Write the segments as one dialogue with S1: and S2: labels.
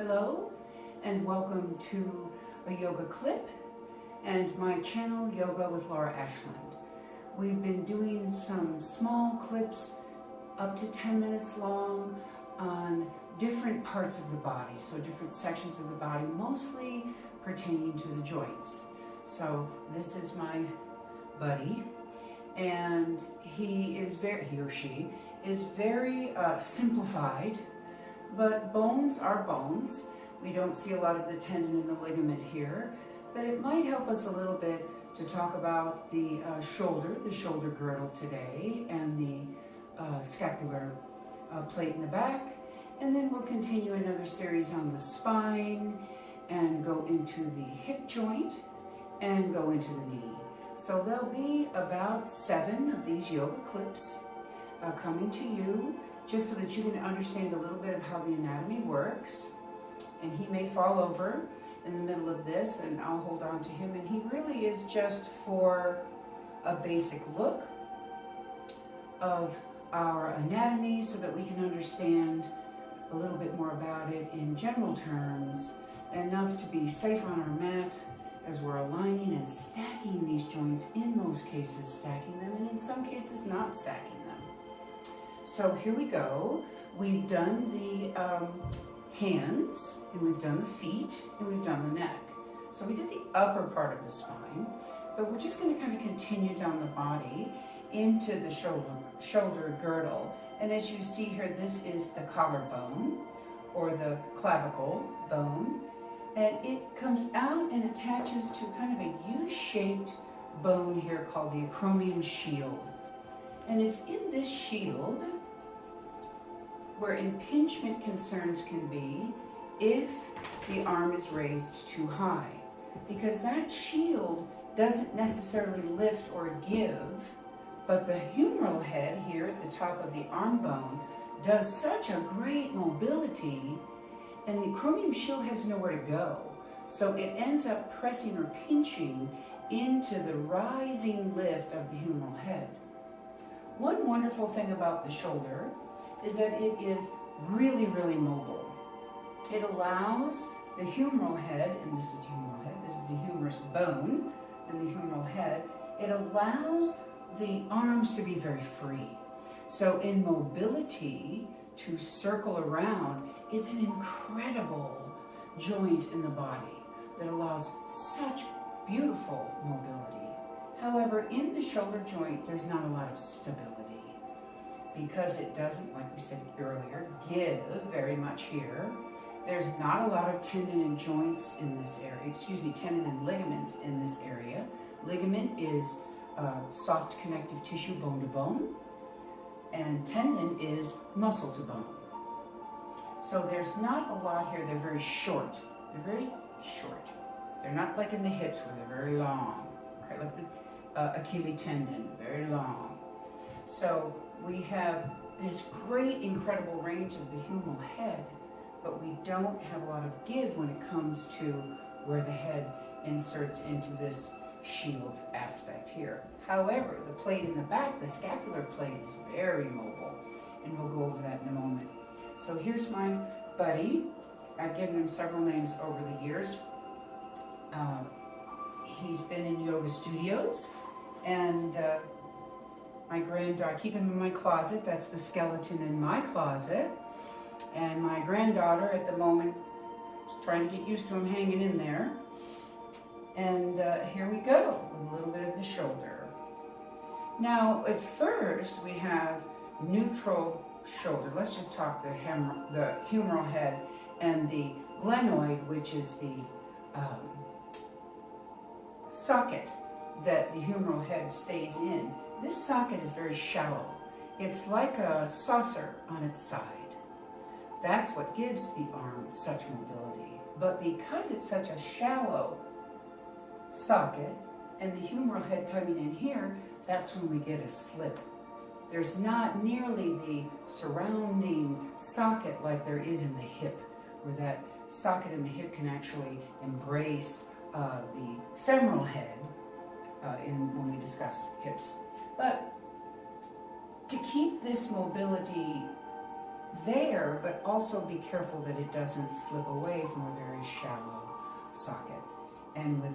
S1: Hello and welcome to a yoga clip and my channel Yoga with Laura Ashland. We've been doing some small clips up to 10 minutes long on different parts of the body, so different sections of the body, mostly pertaining to the joints. So this is my buddy, and he or she is very simplified, but bones are bones. We don't see a lot of the tendon and the ligament here, but it might help us a little bit to talk about the shoulder girdle today, and the scapular plate in the back, and then we'll continue another series on the spine and go into the hip joint and go into the knee. So there'll be about 7 of these yoga clips coming to you, just so that you can understand a little bit of how the anatomy works. And he may fall over in the middle of this, and I'll hold on to him, and he really is just for a basic look of our anatomy so that we can understand a little bit more about it in general terms, enough to be safe on our mat as we're aligning and stacking these joints, in most cases stacking them, and in some cases not stacking them. So here we go. We've done the hands, and we've done the feet, and we've done the neck. So we did the upper part of the spine, but we're just going to kind of continue down the body into the shoulder girdle. And as you see here, this is the collarbone or the clavicle bone, and it comes out and attaches to kind of a U-shaped bone here called the acromion shield. And it's in this shield where impingement concerns can be if the arm is raised too high, because that shield doesn't necessarily lift or give, but the humeral head here at the top of the arm bone does such a great mobility, and the acromion shield has nowhere to go. So it ends up pressing or pinching into the rising lift of the humeral head. One wonderful thing about the shoulder is that it is really, really mobile. It allows the humeral head, and this is the humeral head, this is the humerus bone and the humeral head, it allows the arms to be very free. So in mobility, to circle around, it's an incredible joint in the body that allows such beautiful mobility. However, in the shoulder joint, there's not a lot of stability, because it doesn't, like we said earlier, give very much here. There's not a lot of tendon and joints in this area, tendon and ligaments in this area. Ligament is soft connective tissue, bone to bone, and tendon is muscle to bone. So there's not a lot here. They're very short. They're very short. They're not like in the hips where they're very long, right? Like the Achilles tendon, very long. So we have this great, incredible range of the humeral head, but we don't have a lot of give when it comes to where the head inserts into this shield aspect here. However, the plate in the back, the scapular plate, is very mobile, and we'll go over that in a moment. So here's my buddy. I've given him several names over the years. He's been in yoga studios, and my granddaughter, I keep him in my closet. That's the skeleton in my closet. And my granddaughter at the moment is trying to get used to him hanging in there. And here we go with a little bit of the shoulder. Now, at first, we have neutral shoulder. Let's just talk the humeral head and the glenoid, which is the socket that the humeral head stays in. This socket is very shallow. It's like a saucer on its side. That's what gives the arm such mobility. But because it's such a shallow socket and the humeral head coming in here, that's when we get a slip. There's not nearly the surrounding socket like there is in the hip, where that socket in the hip can actually embrace the femoral head when we discuss hips. But to keep this mobility there, but also be careful that it doesn't slip away from a very shallow socket. And with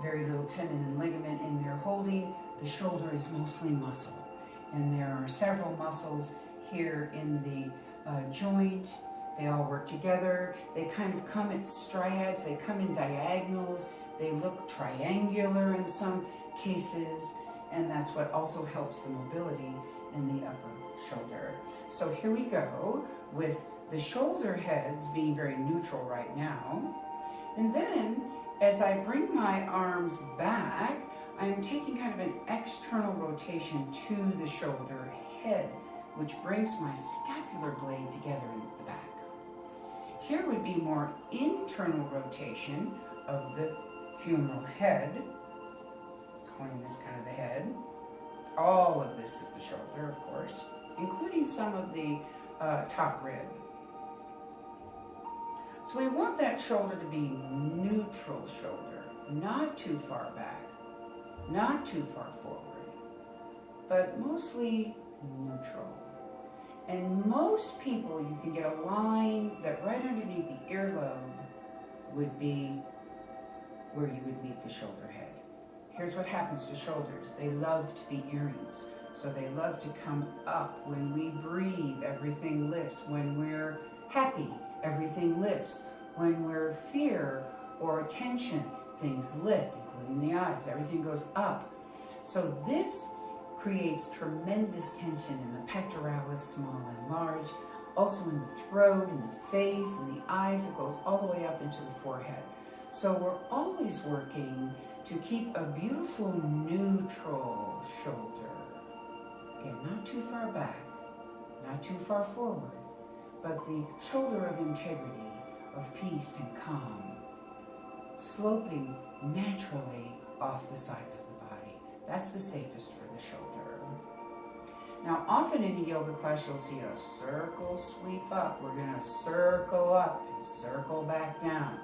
S1: very little tendon and ligament in there holding, the shoulder is mostly muscle. And there are several muscles here in the joint. They all work together. They kind of come in striads, they come in diagonals, they look triangular in some cases, and that's what also helps the mobility in the upper shoulder. So here we go with the shoulder heads being very neutral right now. And then as I bring my arms back, I'm taking kind of an external rotation to the shoulder head, which brings my scapular blade together in the back. Here would be more internal rotation of the humeral head, calling this kind of the head. All of this is the shoulder, of course, including some of the top rib. So we want that shoulder to be neutral shoulder, not too far back, not too far forward, but mostly neutral. And most people, you can get a line that right underneath the earlobe would be where you would meet the shoulder head. Here's what happens to shoulders. They love to be earrings. So they love to come up. When we breathe, everything lifts. When we're happy, everything lifts. When we're fear or tension, things lift, including the eyes. Everything goes up. So this creates tremendous tension in the pectoralis, small and large, also in the throat, in the face, in the eyes. It goes all the way up into the forehead. So we're always working to keep a beautiful neutral shoulder. Again, not too far back, not too far forward, but the shoulder of integrity, of peace and calm, sloping naturally off the sides of the body. That's the safest for the shoulder. Now, often in a yoga class, you'll see a circle sweep up. We're going to circle up and circle back down.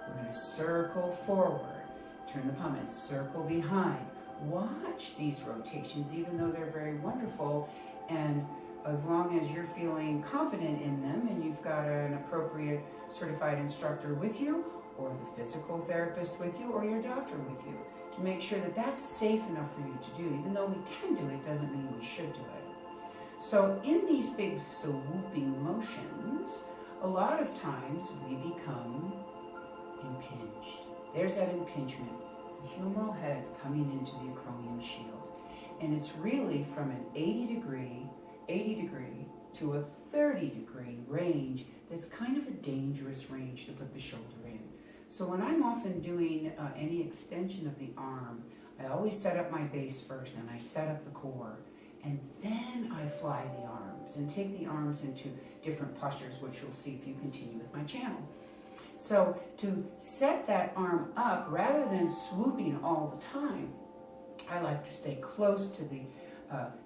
S1: We're going to circle forward, turn the palm and circle behind. Watch these rotations, even though they're very wonderful, and as long as you're feeling confident in them and you've got an appropriate certified instructor with you, or the physical therapist with you, or your doctor with you, to make sure that that's safe enough for you to do. Even though we can do it, doesn't mean we should do it. So in these big swooping motions, a lot of times we become impinged. There's that impingement, the humeral head coming into the acromion shield. And it's really from an 80 degree to a 30 degree range that's kind of a dangerous range to put the shoulder in. So when I'm often doing any extension of the arm, I always set up my base first and I set up the core. And then I fly the arms and take the arms into different postures, which you'll see if you continue with my channel. So to set that arm up, rather than swooping all the time, I like to stay close to the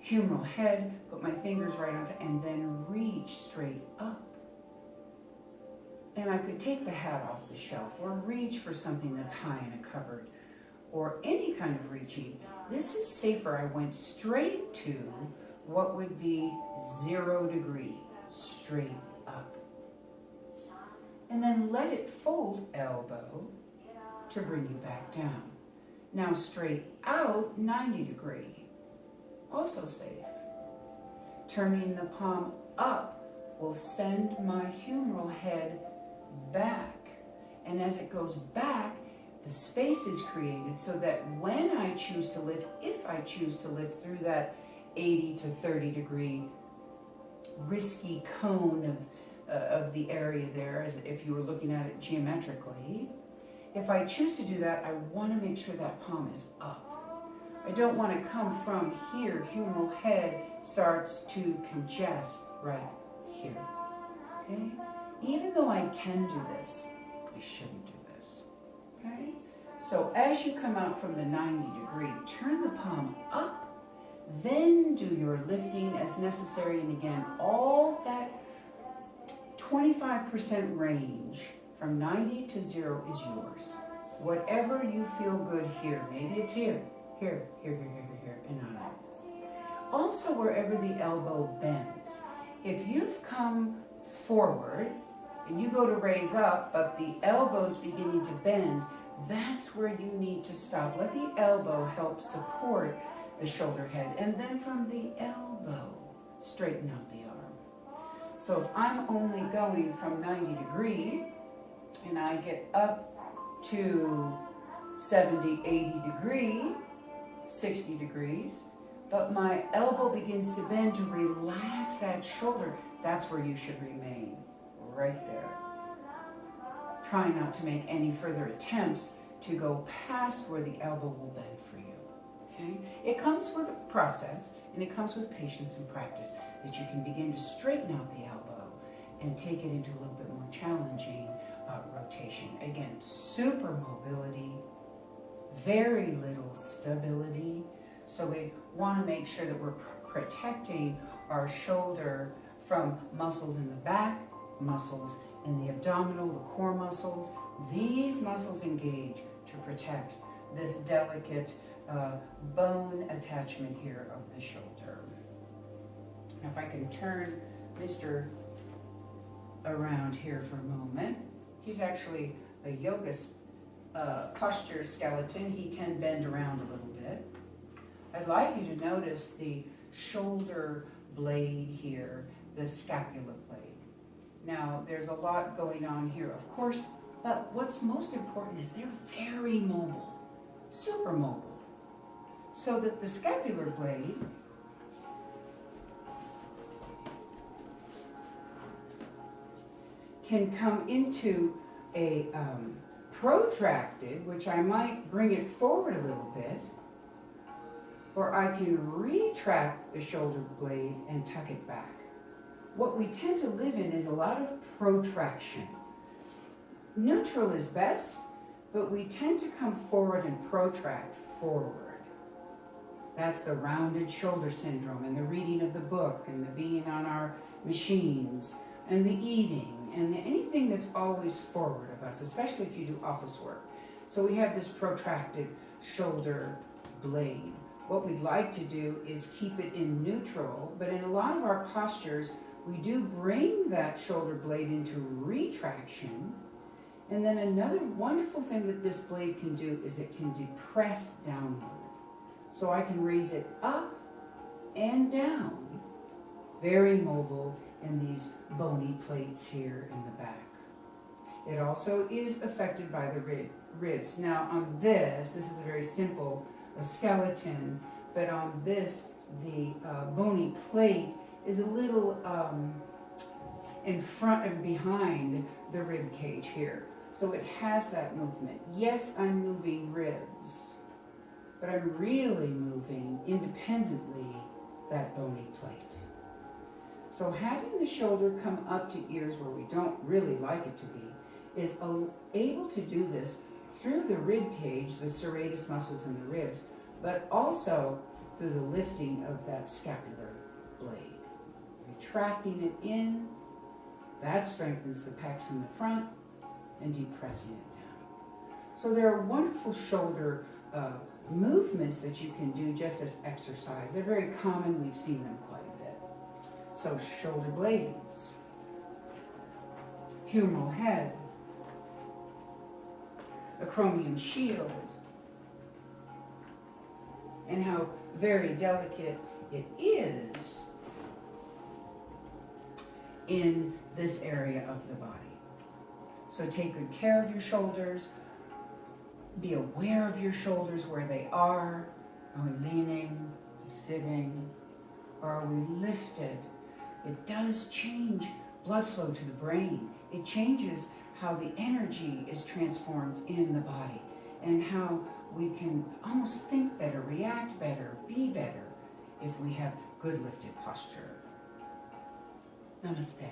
S1: humeral head, put my fingers right on it, and then reach straight up. And I could take the hat off the shelf or reach for something that's high in a cupboard or any kind of reaching. This is safer. I went straight to what would be 0 degree, straight up. And then let it fold elbow to bring you back down. Now straight out, 90 degree, also safe. Turning the palm up will send my humeral head back. And as it goes back, the space is created so that when I choose to lift, if I choose to lift through that 80 to 30 degree risky cone of the area there, as if you were looking at it geometrically, if I choose to do that, I want to make sure that palm is up. I don't want to come from here, humeral head starts to congest right here. Okay? Even though I can do this, I shouldn't do this. Okay? So as you come out from the 90 degree, turn the palm up, then do your lifting as necessary. And again, all that 25% range from 90 to 0 is yours. Whatever you feel good here. Maybe it's here, here, here, here, here, here, and not out. Also, wherever the elbow bends. If you've come forward and you go to raise up, but the elbow's beginning to bend, that's where you need to stop. Let the elbow help support the shoulder head. And then from the elbow, straighten out the arm. So if I'm only going from 90 degrees and I get up to 70, 80 degrees, 60 degrees, but my elbow begins to bend to relax that shoulder, that's where you should remain, right there. Try not to make any further attempts to go past where the elbow will bend for you, okay? It comes with a process, and it comes with patience and practice, that you can begin to straighten out the elbow and take it into a little bit more challenging rotation. Again, super mobility, very little stability. So we want to make sure that we're protecting our shoulder from muscles in the back, muscles in the abdominal, the core muscles. These muscles engage to protect this delicate bone attachment here of the shoulder. Now if I can turn Mr. around here for a moment. He's actually a yoga posture skeleton. He can bend around a little bit. I'd like you to notice the shoulder blade here, the scapula blade. Now, there's a lot going on here, of course, but what's most important is they're very mobile, super mobile. So that the scapular blade can come into a protracted, which I might bring it forward a little bit, or I can retract the shoulder blade and tuck it back. What we tend to live in is a lot of protraction. Neutral is best, but we tend to come forward and protract forward. That's the rounded shoulder syndrome, and the reading of the book, and the being on our machines, and the eating, and anything that's always forward of us, especially if you do office work. So we have this protracted shoulder blade. What we'd like to do is keep it in neutral, but in a lot of our postures, we do bring that shoulder blade into retraction. And then another wonderful thing that this blade can do is it can depress downward. So I can raise it up and down, very mobile in these bony plates here in the back. It also is affected by the ribs. Now on this is a very simple skeleton, but on this, the bony plate is a little in front and behind the rib cage here. So it has that movement. Yes, I'm moving ribs, but I'm really moving independently that bony plate. So having the shoulder come up to ears where we don't really like it to be is able to do this through the rib cage, the serratus muscles in the ribs, but also through the lifting of that scapular blade. Retracting it in, that strengthens the pecs in the front, and depressing it down. So there are wonderful shoulder movements that you can do just as exercise. They're very common, we've seen them quite a bit. So shoulder blades, humeral head, acromion shield, and how very delicate it is in this area of the body. So take good care of your shoulders. Be aware of your shoulders, where they are. Are we leaning, sitting, or are we lifted? It does change blood flow to the brain. It changes how the energy is transformed in the body, and how we can almost think better, react better, be better if we have good lifted posture. Namaste.